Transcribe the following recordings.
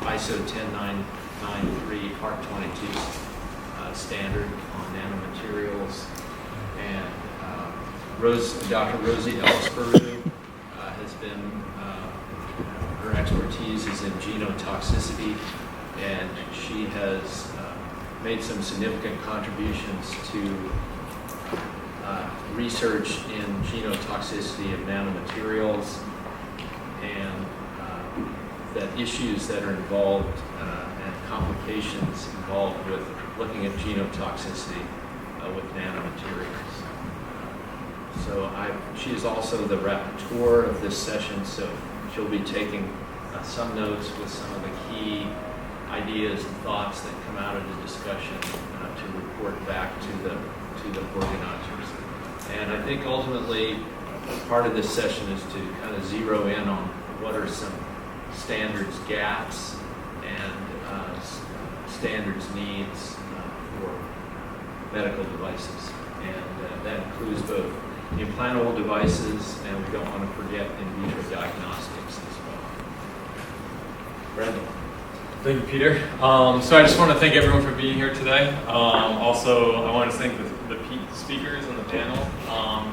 ISO 10993 Part 22 standard on nanomaterials. And Dr. Rosie Ellsperu has been, her expertise is in genotoxicity, and she has made some significant contributions to research in genotoxicity of nanomaterials, and that issues that are involved and complications involved with looking at genotoxicity with nanomaterials. She is also the rapporteur of this session, so she'll be taking some notes with some of the key ideas and thoughts that come out of the discussion to report back to the organizers. And I think ultimately part of this session is to kind of zero in on what are some standards gaps and standards needs for medical devices. And that includes both implantable devices, and we don't want to forget in vitro diagnostics as well. Brendan. Thank you, Peter. So I just want to thank everyone for being here today. Also, I want to thank the speakers on the panel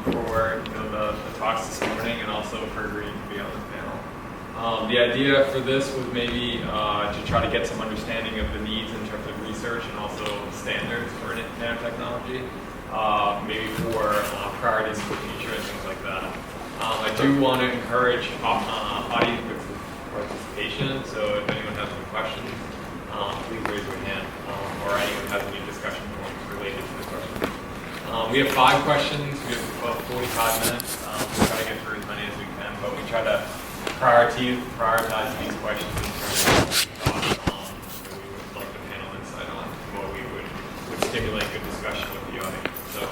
for the talks this morning, and also for agreeing to be on this panel. The idea for this was maybe to try to get some understanding of the needs in terms of research and also standards for nanotechnology, maybe for priorities for the future and things like that. I do want to encourage audience participation, so if anyone has any questions, please raise your hand, or anyone has any discussion points related to the question. We have 5 questions. We have about 45 minutes. We'll try to get through as many as we can, but we try to prioritize these questions in terms of thoughts that we would like the panel insight on, what we would stimulate good discussion with the audience. So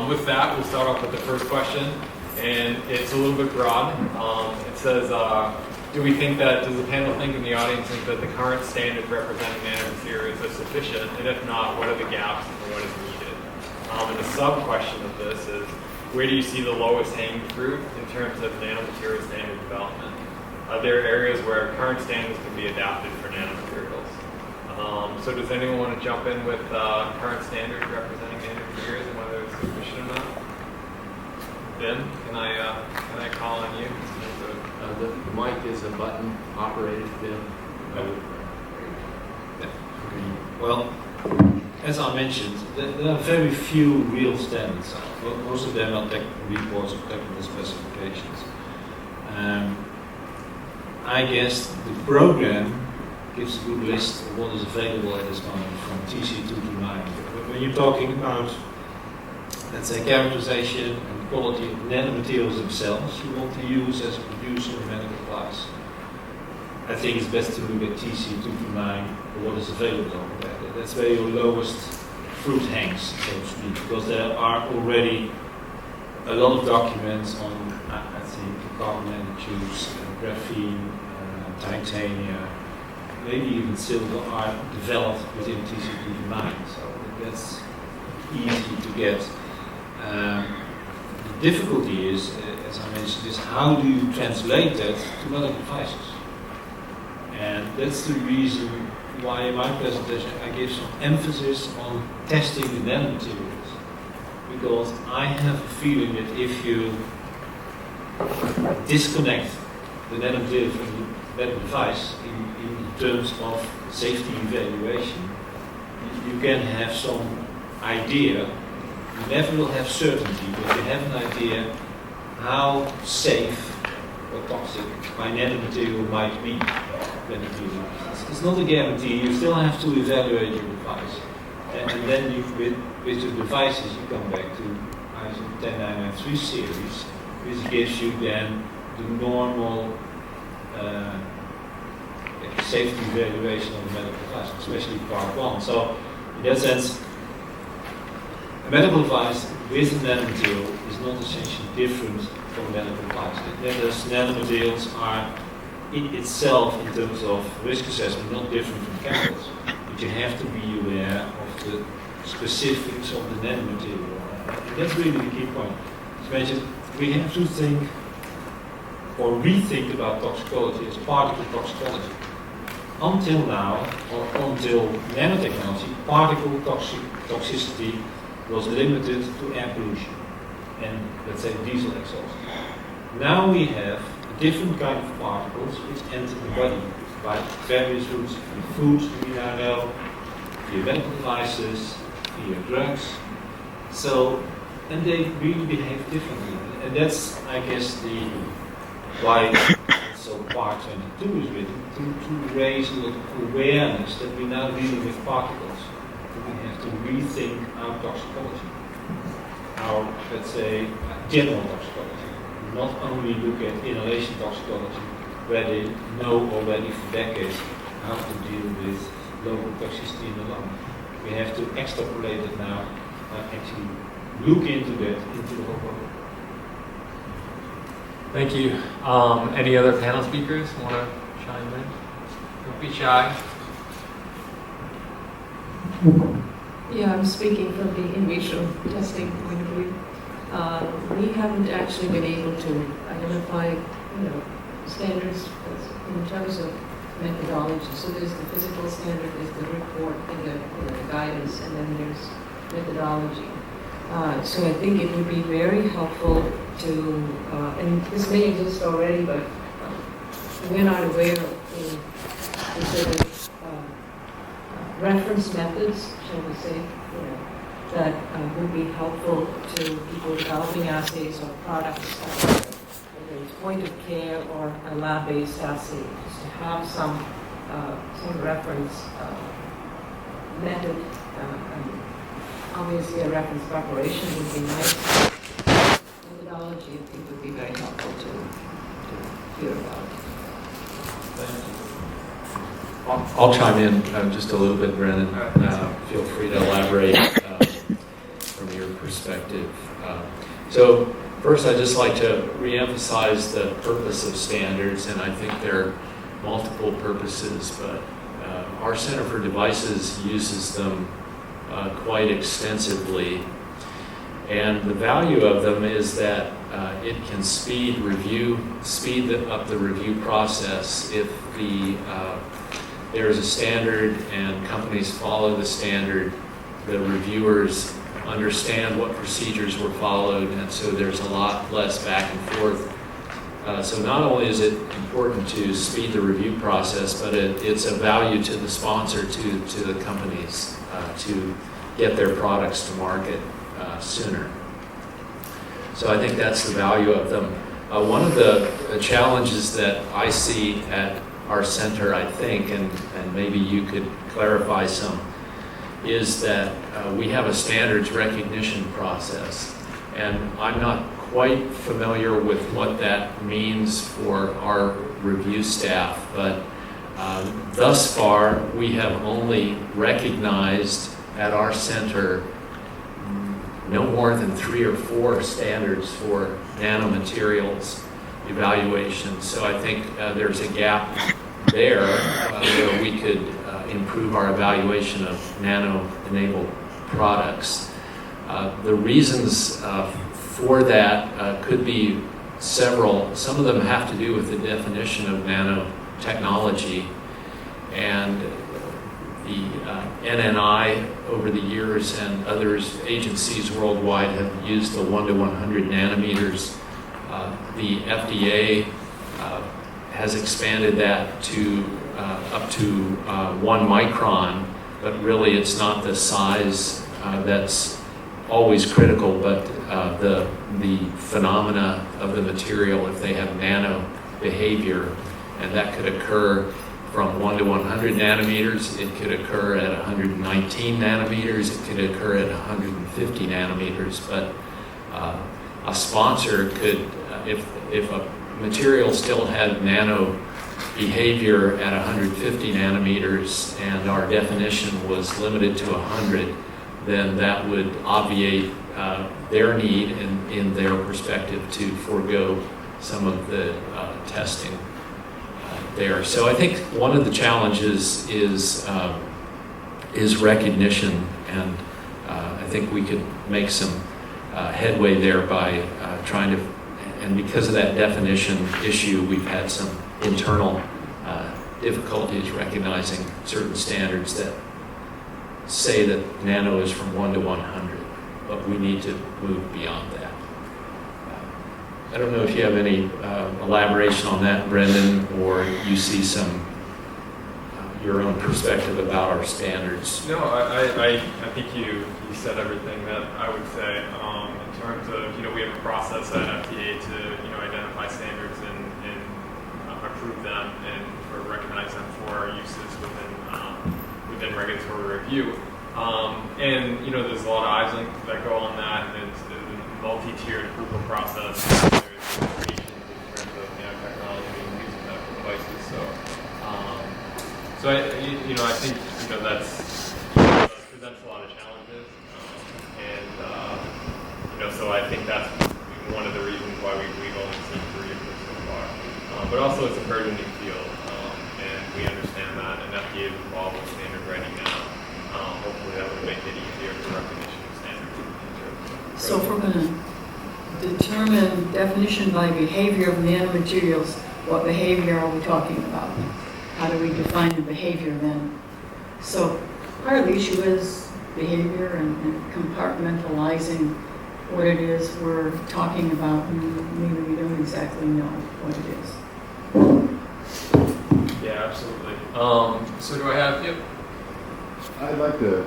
with that, we'll start off with the first question, and it's a little bit broad. It says, does the panel think, and the audience think, that the current standards representing nanomaterials are sufficient? And if not, what are the gaps and what is needed? And the sub-question of this is, where do you see the lowest hanging fruit in terms of nanomaterial standard development? Are there areas where current standards can be adapted for nanomaterials? So does anyone want to jump in with current standards representing nanomaterials and whether it's sufficient or not? Ben, can I call on you? The mic is a button operated, Ben. Well, as I mentioned, there are very few real standards. Most of them are reports of technical specifications. I guess the program gives a good list of what is available at this moment from TC2 to 9. But when you're talking about, let's say, characterization and quality of nanomaterials themselves, you want to use as a producer of medical device. I think it's best to look at TC2 to 9 for what is available over there. That's where your lowest fruit hangs, so to speak, because there are already a lot of documents on, I think, carbon nanotubes, graphene, titanium, maybe even silver are developed within TC2 to 9, so that's easy to get. The difficulty is, as I mentioned, is how do you translate that to medical devices? And that's the reason why in my presentation I gave some emphasis on testing the nanomaterials. Because I have a feeling that if you disconnect the nanomaterial from the medical device in terms of safety evaluation, you can have some idea. You never will have certainty, but you have an idea how safe or toxic my nanomaterial might be. It's not a guarantee. You still have to evaluate your device, and then with your devices you come back to ISO 10993 series, which gives you then the normal safety evaluation of the medical device, especially part 1. So in that sense, a medical device with a nanomaterial is not essentially different from a medical device. Nanomaterials are in itself, in terms of risk assessment, not different from chemicals, but you have to be aware of the specifics of the nanomaterial. And that's really the key point. As mentioned, we have to think or rethink about toxicology as particle toxicology. until now, or until nanotechnology, particle toxicity was limited to air pollution and, let's say, diesel exhaust. Now we have a different kind of particles which enter the body by various routes, via food, mineral, via medical devices, via drugs. So, and they really behave differently. And that's, I guess, why so part 22 is written, to raise a lot of awareness that we're now dealing with particles. That we have to rethink our toxicology, our, let's say, general toxicology. Not only look at inhalation toxicology, where they know already for decades how to deal with local toxicity in the lung. We have to extrapolate it now, actually look into that, into the whole body. Thank you. Any other panel speakers want to chime in? Don't be shy. Yeah, I'm speaking from the in vitro testing point of view. We haven't actually been able to identify, standards in terms of methodology. So there's the physical standard, there's the report, and the guidance, and then there's methodology. So I think it would be very helpful to, and this may exist already, but we're not aware of any considered reference methods, shall we say, that would be helpful to people developing assays or products, whether it's point of care or a lab-based assay, just to have some reference method. Obviously, a reference preparation would be nice. Methodology, I think, would be very helpful to hear about. I'll chime in just a little bit, Brennan. Feel free to elaborate from your perspective. So first, I'd just like to reemphasize the purpose of standards, and I think there are multiple purposes, but our Center for Devices uses them quite extensively. And the value of them is that it can speed up the review process if there is a standard and companies follow the standard. The reviewers understand what procedures were followed, and so there's a lot less back and forth. So not only is it important to speed the review process, but it's a value to the sponsor, to the companies, to get their products to market sooner. So I think that's the value of them. One of the challenges that I see at our center, I think, and maybe you could clarify some, is that we have a standards recognition process. And I'm not quite familiar with what that means for our review staff, but thus far we have only recognized at our center no more than 3 or 4 standards for nanomaterials evaluation. So I think there's a gap there where we could improve our evaluation of nano-enabled products. The reasons for that could be several. Some of them have to do with the definition of nanotechnology, and the NNI over the years and others, agencies worldwide, have used the 1 to 100 nanometers. The FDA has expanded that to up to 1 micron, but really it's not the size that's always critical, but the phenomena of the material, if they have nano behavior, and that could occur from 1 to 100 nanometers, it could occur at 119 nanometers, it could occur at 150 nanometers, but a sponsor could, if a material still had nano behavior at 150 nanometers and our definition was limited to 100, then that would obviate their need in their perspective to forego some of the testing there. So I think one of the challenges is recognition, and I think we could make some headway there by trying to, and because of that definition issue, we've had some internal difficulty is recognizing certain standards that say that nano is from 1 to 100, but we need to move beyond that. I don't know if you have any elaboration on that, Brendan, or you see some your own perspective about our standards. No, I think you said everything that I would say in terms of, we have a process at FDA to, identify standards and approve them and recognize them for our uses within regulatory review. And, there's a lot of eyes that go on that, and it's a multi-tiered approval process. There's limitations in terms of nanotechnology being used in medical devices. So I think that's presents a lot of challenges, so I think that's one of the reasons why we've only seen 3 of this so far. But also, it's a burgeoning field, and we understand that, and FDA is involved with standard writing now. Hopefully, that will make it easier for recognition of standards in the future. So if we're going to determine definition by behavior of nanomaterials, what behavior are we talking about? How do we define the behavior then? So part of the issue is behavior and compartmentalizing what it is we're talking about, and maybe we don't exactly know what it is. Yeah, absolutely. So do I have, yep. I'd like to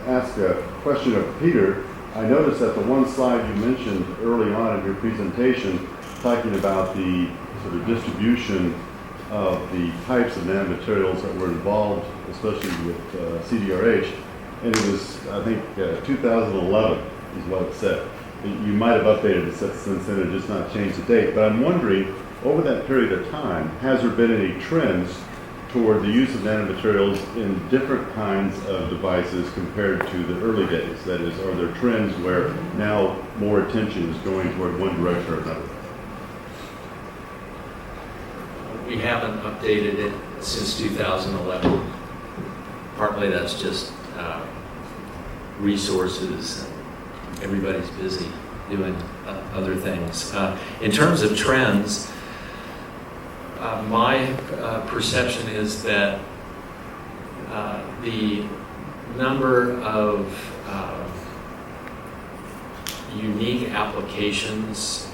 ask a question of Peter. I noticed that the one slide you mentioned early on in your presentation, talking about the sort of distribution of the types of nanomaterials that were involved, especially with CDRH, and it was, I think, 2011 is what it said. You might have updated it since then and just not changed the date, but I'm wondering, over that period of time, has there been any trends toward the use of nanomaterials in different kinds of devices compared to the early days? That is, are there trends where now more attention is going toward one direction or another? We haven't updated it since 2011. Partly that's just resources. Everybody's busy doing other things. In terms of trends, my perception is that the number of unique applications